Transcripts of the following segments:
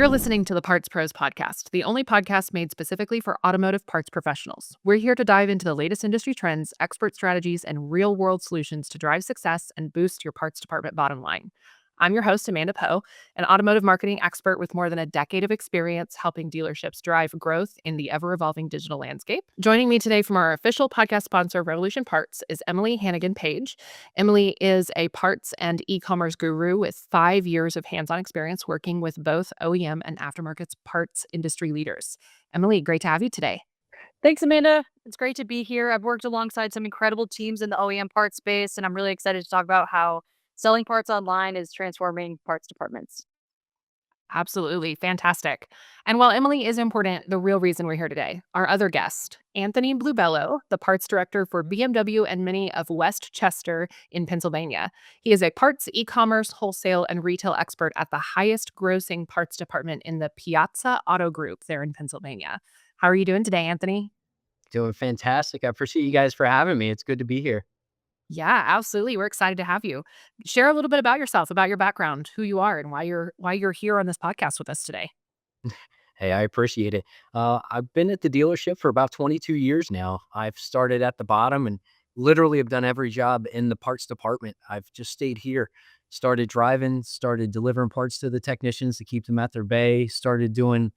You're listening to the Parts Pros podcast, the only podcast made specifically for automotive parts professionals. We're here to dive into the latest industry trends, expert strategies, and real world solutions to drive success and boost your parts department bottom line. I'm your host, Amanda Poe, an automotive marketing expert with more than a decade of experience helping dealerships drive growth in the ever evolving digital landscape. Joining me today from our official podcast sponsor, Revolution Parts, is Emily Hannigan Page. Emily is a parts and e-commerce guru with 5 years of hands-on experience working with both OEM and aftermarket parts industry leaders. Emily, great to have you today. Thanks, Amanda. It's great to be here. I've worked alongside some incredible teams in the OEM parts space, and I'm really excited to talk about how selling parts online is transforming parts departments. Absolutely. Fantastic. And while Emily is important, the real reason we're here today, our other guest, Anthony Bluebello, the parts director for BMW and Mini of Westchester in Pennsylvania. He is a parts, e-commerce, wholesale, and retail expert at the highest grossing parts department in the Piazza Auto Group there in Pennsylvania. How are you doing today, Anthony? Doing fantastic. I appreciate you guys for having me. It's good to be here. Yeah, absolutely. We're excited to have you. Share a little bit about yourself, about your background, who you are, and why you're here on this podcast with us today. Hey, I appreciate it. I've been at the dealership for about 22 years now. I've started at the bottom and literally have done every job in the parts department. I've just stayed here, started driving, started delivering parts to the technicians to keep them at their bay, started doing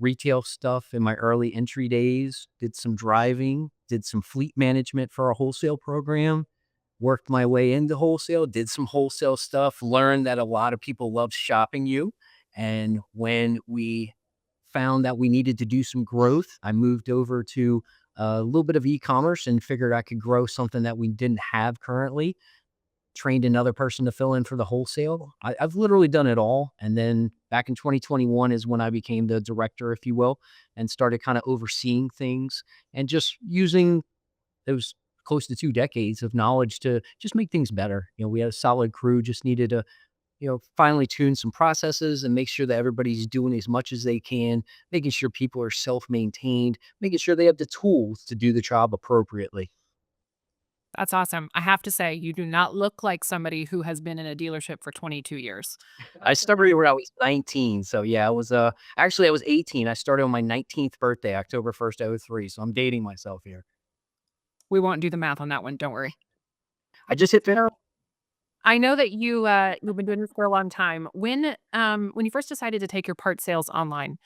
retail stuff in my early entry days, did some driving, did some fleet management for a wholesale program, worked my way into wholesale, did some wholesale stuff, learned that a lot of people love shopping you. And when we found that we needed to do some growth, I moved over to a little bit of e-commerce and figured I could grow something that we didn't have currently. Trained another person to fill in for the wholesale. I've literally done it all. And then back in 2021 is when I became the director, if you will, and started kind of overseeing things and just using those close to 2 decades of knowledge to just make things better. We had a solid crew, just needed to, finally tune some processes and make sure that everybody's doing as much as they can, making sure people are self-maintained, making sure they have the tools to do the job appropriately. That's awesome. I have to say, you do not look like somebody who has been in a dealership for 22 years. I started when I was 19. So yeah, I was 18. I started on my 19th birthday, October 1st, 03. So I'm dating myself here. We won't do the math on that one. Don't worry. I just hit 50. I know that you've been doing this for a long time. When you first decided to take your part sales online,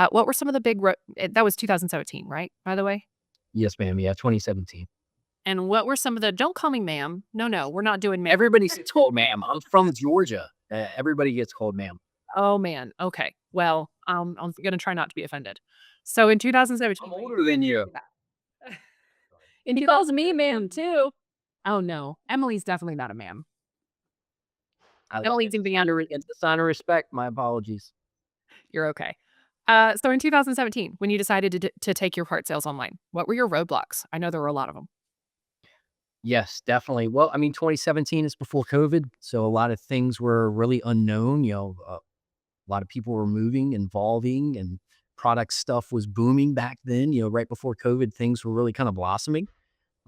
what were some of the that was 2017, right? By the way. Yes, ma'am. Yeah, 2017. And what were some of the don't call me ma'am. No, we're not doing ma'am. Everybody gets called ma'am. I'm from Georgia. Everybody gets called ma'am. Oh man. Okay. Well, I'm gonna try not to be offended. So in 2017, I'm older than you. in He calls me ma'am too. oh no, Emily's definitely not a ma'am. I Emily's in beyond. It's the sign of respect. My apologies. You're okay. So in 2017, when you decided to take your part sales online, what were your roadblocks? I know there were a lot of them. Yes, definitely. Well, I mean, 2017 is before COVID, so a lot of things were really unknown. A lot of people were moving, evolving, and product stuff was booming back then. Right before COVID, things were really kind of blossoming.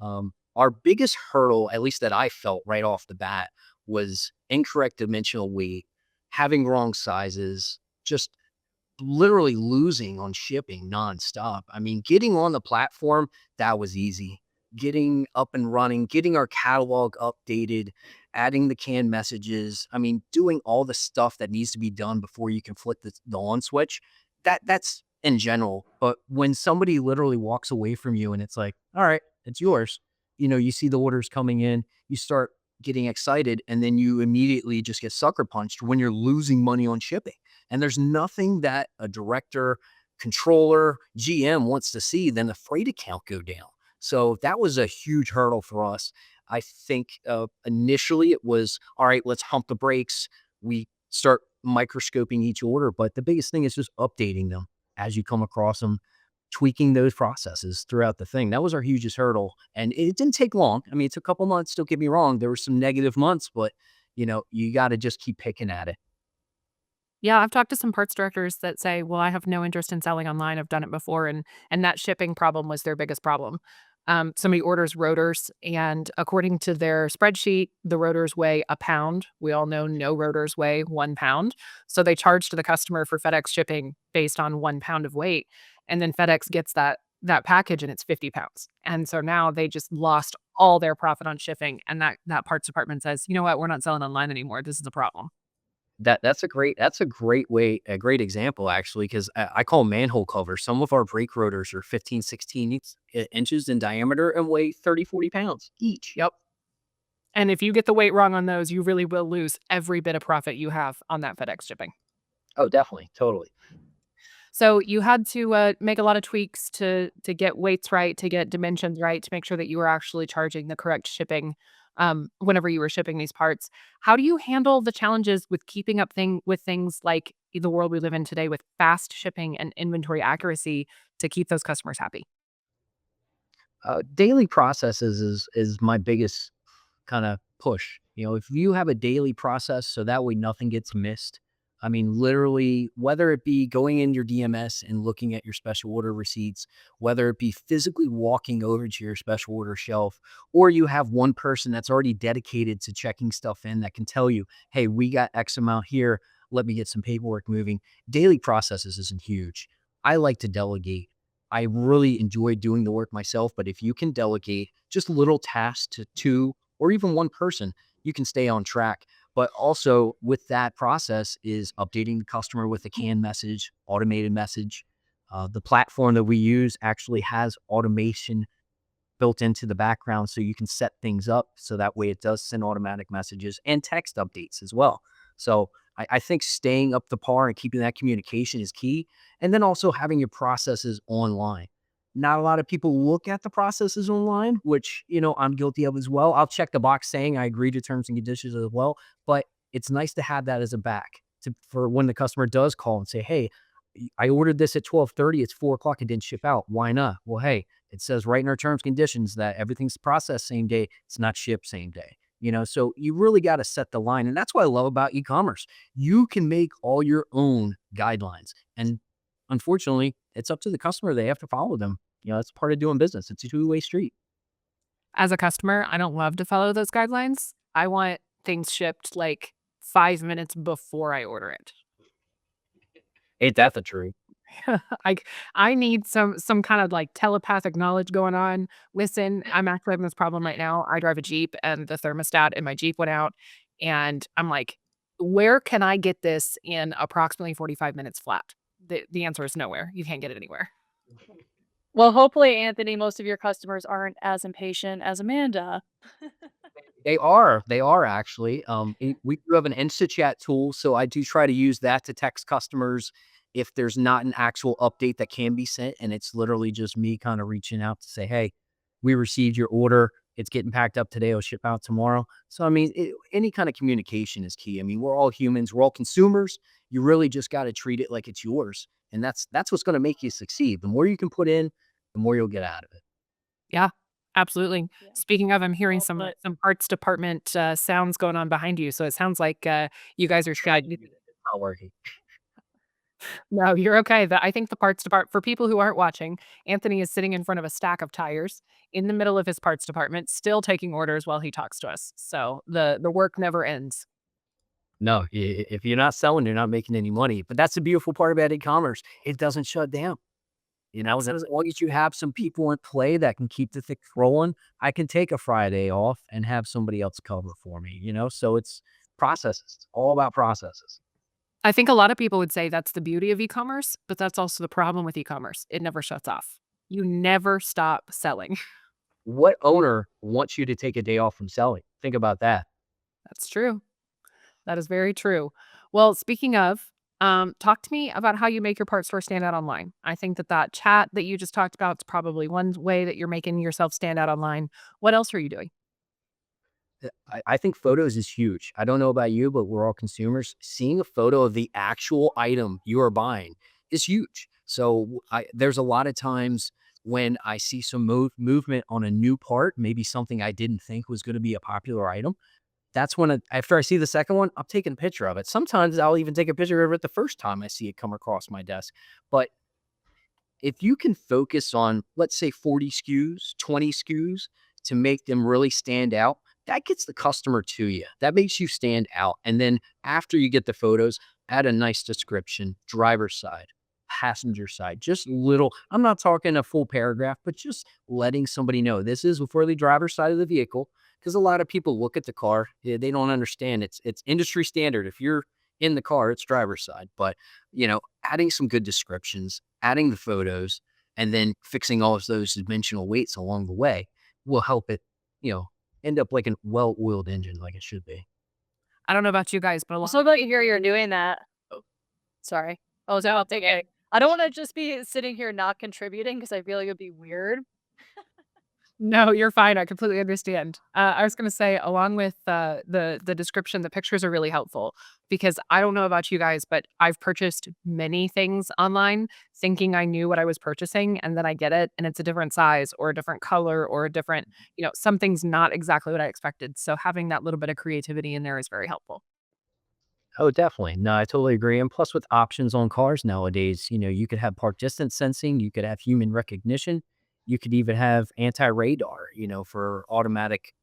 Our biggest hurdle, at least that I felt right off the bat, was incorrect dimensional weight, having wrong sizes, just literally losing on shipping nonstop. I mean, getting on the platform, that was easy. Getting up and running, getting our catalog updated, adding the canned messages. I mean, doing all the stuff that needs to be done before you can flip the on switch. That's in general. But when somebody literally walks away from you and it's like, all right, it's yours. You see the orders coming in, you start getting excited, and then you immediately just get sucker punched when you're losing money on shipping. And there's nothing that a director, controller, GM wants to see than the freight account go down. So that was a huge hurdle for us. I think initially it was, all right, let's hump the brakes. We start microscoping each order, but the biggest thing is just updating them as you come across them, tweaking those processes throughout the thing. That was our hugest hurdle. And it didn't take long. I mean, it took a couple months, don't get me wrong. There were some negative months, but you got to just keep picking at it. Yeah, I've talked to some parts directors that say, "Well, I have no interest in selling online. I've done it before," and that shipping problem was their biggest problem. Somebody orders rotors, and according to their spreadsheet, the rotors weigh a pound. We all know no rotors weigh 1 pound. So they charge to the customer for FedEx shipping based on 1 pound of weight. And then FedEx gets that package and it's 50 pounds. And so now they just lost all their profit on shipping. And that parts department says, you know what, we're not selling online anymore. This is a problem. That's a great way, a great example actually, because I call 'em manhole covers. Some of our brake rotors are 15, 16 inches in diameter and weigh 30, 40 pounds each. Yep. And if you get the weight wrong on those, you really will lose every bit of profit you have on that FedEx shipping. Oh, definitely, totally. So you had to make a lot of tweaks to get weights right, to get dimensions right, to make sure that you were actually charging the correct shipping whenever you were shipping these parts. How do you handle the challenges with keeping up with things like the world we live in today with fast shipping and inventory accuracy to keep those customers happy? Daily processes is my biggest kind of push. If you have a daily process so that way nothing gets missed. I mean, literally, whether it be going in your DMS and looking at your special order receipts, whether it be physically walking over to your special order shelf, or you have one person that's already dedicated to checking stuff in that can tell you, hey, we got X amount here. Let me get some paperwork moving. Daily processes isn't huge. I like to delegate. I really enjoy doing the work myself, but if you can delegate just little tasks to two or even one person, you can stay on track. But also with that process is updating the customer with a canned message, automated message. The platform that we use actually has automation built into the background so you can set things up so that way it does send automatic messages and text updates as well. So I think staying up to par and keeping that communication is key. And then also having your processes online. Not a lot of people look at the processes online, which, I'm guilty of as well. I'll check the box saying I agree to terms and conditions as well. But it's nice to have that as a back for when the customer does call and say, hey, I ordered this at 12:30. It's 4 o'clock. It didn't ship out. Why not? Well, hey, it says right in our terms and conditions that everything's processed same day. It's not shipped same day. So you really got to set the line. And that's what I love about e-commerce. You can make all your own guidelines. And unfortunately, it's up to the customer. They have to follow them. That's part of doing business. It's a two-way street. As a customer, I don't love to follow those guidelines. I want things shipped like 5 minutes before I order it. Ain't that the truth? Like, I need some kind of, like, telepathic knowledge going on. Listen, I'm actually having this problem right now. I drive a Jeep, and the thermostat in my Jeep went out, and I'm like, "Where can I get this in approximately 45 minutes flat?" The answer is nowhere. You can't get it anywhere. Well, hopefully, Anthony, most of your customers aren't as impatient as Amanda. They are actually. We do have an InstaChat tool, so I do try to use that to text customers if there's not an actual update that can be sent, and it's literally just me kind of reaching out to say, "Hey, we received your order. It's getting packed up today. It'll ship out tomorrow." So I mean, any kind of communication is key. I mean, we're all humans. We're all consumers. You really just got to treat it like it's yours, and that's what's going to make you succeed. The more you can put in, the more you'll get out of it. Yeah, absolutely. Yeah. Speaking of, I'm hearing Well some put. some parts department, sounds going on behind you, so it sounds like, you guys are Try sched to do that. It's not working. No, you're okay. I think the parts depart for people who aren't watching, Anthony is sitting in front of a stack of tires in the middle of his parts department, still taking orders while he talks to us. So the work never ends. No, if you're not selling, you're not making any money. But that's the beautiful part about e-commerce. It doesn't shut down. And as Absolutely. long as you have some people in play that can keep the thing rolling, I can take a Friday off and have somebody else cover for me. So it's processes. It's all about processes. I think a lot of people would say that's the beauty of e-commerce, but that's also the problem with e-commerce. It never shuts off. You never stop selling. What owner wants you to take a day off from selling? Think about that. That's true. That is very true. Well, speaking of, talk to me about how you make your part store stand out online. I think that chat that you just talked about is probably one way that you're making yourself stand out online. What else are you doing? I think photos is huge. I don't know about you, but we're all consumers. Seeing a photo of the actual item you are buying is huge. So there's a lot of times when I see some movement on a new part, maybe something I didn't think was going to be a popular item. That's when after I see the second one, I'm taking a picture of it. Sometimes I'll even take a picture of it the first time I see it come across my desk. But if you can focus on, let's say 40 SKUs, 20 SKUs to make them really stand out, that gets the customer to you. That makes you stand out. And then after you get the photos, add a nice description, driver's side, passenger side, just little, I'm not talking a full paragraph, but just letting somebody know this is for the driver's side of the vehicle. Because a lot of people look at the car, they don't understand it's industry standard. If you're in the car, it's driver's side. But adding some good descriptions, adding the photos, and then fixing all of those dimensional weights along the way will help it, you know, end up like a well-oiled engine like it should be. I don't know about you guys, but a I'm lot. so glad to hear you're doing that. Oh, sorry. Oh, so I'll take it. I don't want to just be sitting here not contributing because I feel like it'd be weird. No, you're fine. I completely understand. I was gonna say, along with the description, the pictures are really helpful because I don't know about you guys, but I've purchased many things online thinking I knew what I was purchasing, and then I get it, and it's a different size or a different color or a different, something's not exactly what I expected. So having that little bit of creativity in there is very helpful. Oh, definitely. No, I totally agree. And plus, with options on cars nowadays, you could have park distance sensing, you could have human recognition, you could even have anti radar, for automatic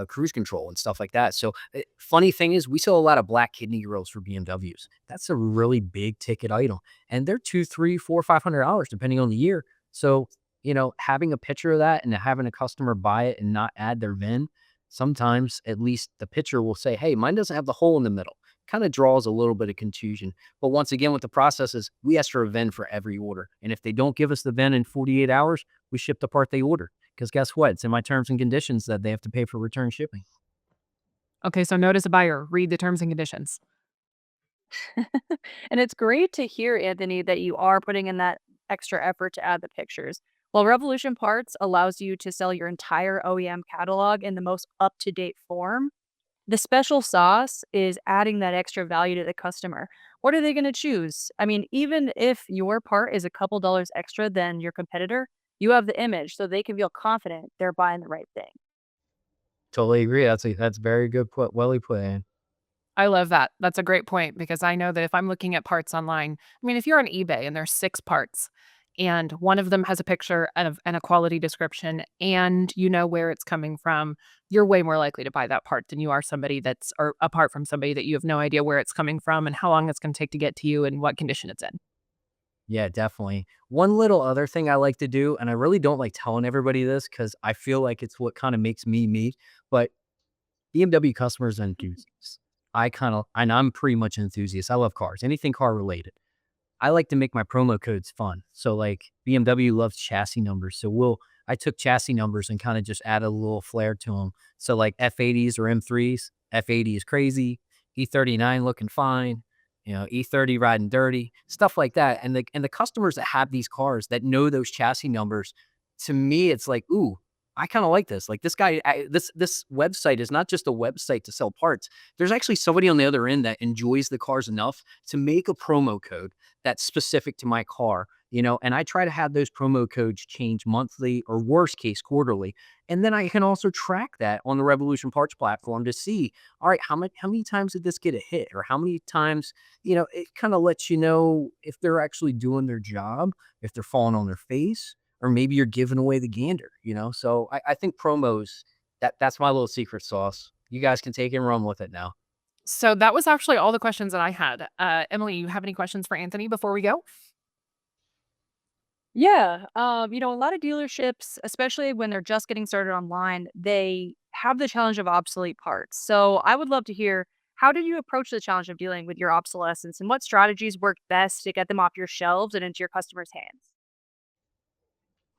cruise control and stuff like that. So, funny thing is, we sell a lot of black kidney grills for BMWs. That's a really big ticket item, and they're two, three, four, $500 depending on the year. So, having a picture of that and having a customer buy it and not add their VIN, sometimes at least the picture will say, "Hey, mine doesn't have the hole in the middle." Kind of draws a little bit of confusion. But once again, with the processes, we ask for a VIN for every order. And if they don't give us the VIN in 48 hours, we ship the part they ordered. Because guess what? It's in my terms and conditions that they have to pay for return shipping. Okay, so notice a buyer, read the terms and conditions. And it's great to hear, Anthony, that you are putting in that extra effort to add the pictures. While Revolution Parts allows you to sell your entire OEM catalog in the most up to date form, the special sauce is adding that extra value to the customer. What are they going to choose? I mean, even if your part is a couple dollars extra than your competitor, you have the image so they can feel confident they're buying the right thing. Totally agree. That's very good put. Well put in. I love that. That's a great point because I know that if I'm looking at parts online, I mean, if you're on eBay and there's 6 parts and one of them has a picture and a quality description and you know where it's coming from, you're way more likely to buy that part than you are somebody that's or apart from somebody that you have no idea where it's coming from and how long it's going to take to get to you and what condition it's in. Yeah, definitely. One little other thing I like to do, and I really don't like telling everybody this because I feel like it's what kind of makes me me, but BMW customers and enthusiasts. And I'm pretty much an enthusiast. I love cars, anything car related. I like to make my promo codes fun. So like BMW loves chassis numbers. I took chassis numbers and kind of just added a little flair to them. So like F80s or M3s, F80 is crazy, E39 looking fine, E30 riding dirty, stuff like that. And the customers that have these cars that know those chassis numbers, to me, it's like, ooh, I kind of like this. Like this guy, this website is not just a website to sell parts. There's actually somebody on the other end that enjoys the cars enough to make a promo code that's specific to my car, and I try to have those promo codes change monthly or worst case quarterly. And then I can also track that on the Revolution Parts platform to see, all right, how many times did this get a hit? Or how many times, it kind of lets you know if they're actually doing their job, if they're falling on their face, or maybe you're giving away the gander. So I think promos, that's my little secret sauce. You guys can take it and run with it now. So that was actually all the questions that I had. Emily, you have any questions for Anthony before we go? Yeah. A lot of dealerships, especially when they're just getting started online, they have the challenge of obsolete parts. So I would love to hear, how did you approach the challenge of dealing with your obsolescence and what strategies work best to get them off your shelves and into your customers' hands?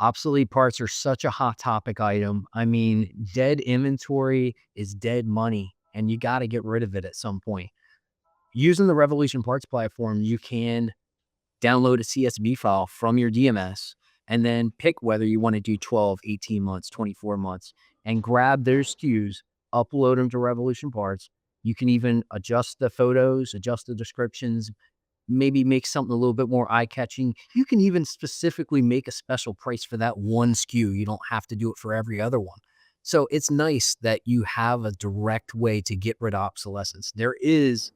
Obsolete parts are such a hot topic item. I mean, dead inventory is dead money, and you got to get rid of it at some point. Using the Revolution Parts platform, you can download a CSV file from your DMS and then pick whether you want to do 12, 18 months, 24 months, and grab their SKUs, upload them to Revolution Parts. You can even adjust the photos, adjust the descriptions, maybe make something a little bit more eye-catching. You can even specifically make a special price for that one SKU. You don't have to do it for every other one. So it's nice that you have a direct way to get rid of obsolescence. There is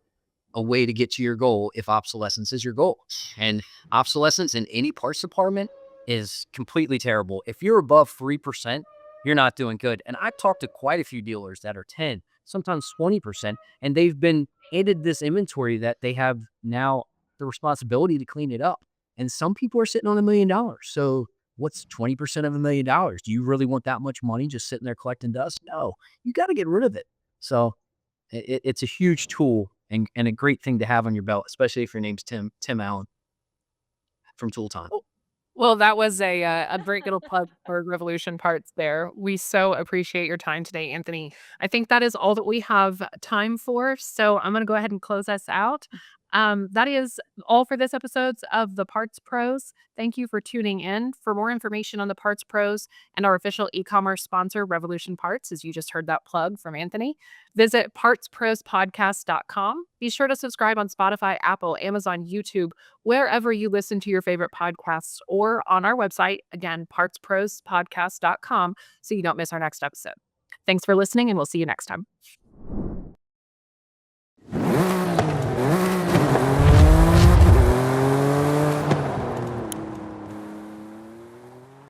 a way to get to your goal if obsolescence is your goal. And obsolescence in any parts department is completely terrible. If you're above 3%, you're not doing good. And I've talked to quite a few dealers that are 10, sometimes 20%, and they've been handed this inventory that they have now the responsibility to clean it up. And some people are sitting on $1 million. So what's 20% of $1 million? Do you really want that much money just sitting there collecting dust? No, you got to get rid of it. So it's a huge tool and a great thing to have on your belt, especially if your name's Tim Allen from Tool Time. Well, that was a great little plug for Revolution Parts there. We so appreciate your time today, Anthony. I think that is all that we have time for, so I'm gonna go ahead and close us out. That is all for this episodes of the Parts Pros. Thank you for tuning in. For more information on the Parts Pros and our official e-commerce sponsor, Revolution Parts, as you just heard that plug from Anthony, visit partsprospodcast.com. Be sure to subscribe on Spotify, Apple, Amazon, YouTube, wherever you listen to your favorite podcasts, or on our website, again, partsprospodcast.com, so you don't miss our next episode. Thanks for listening, and we'll see you next time.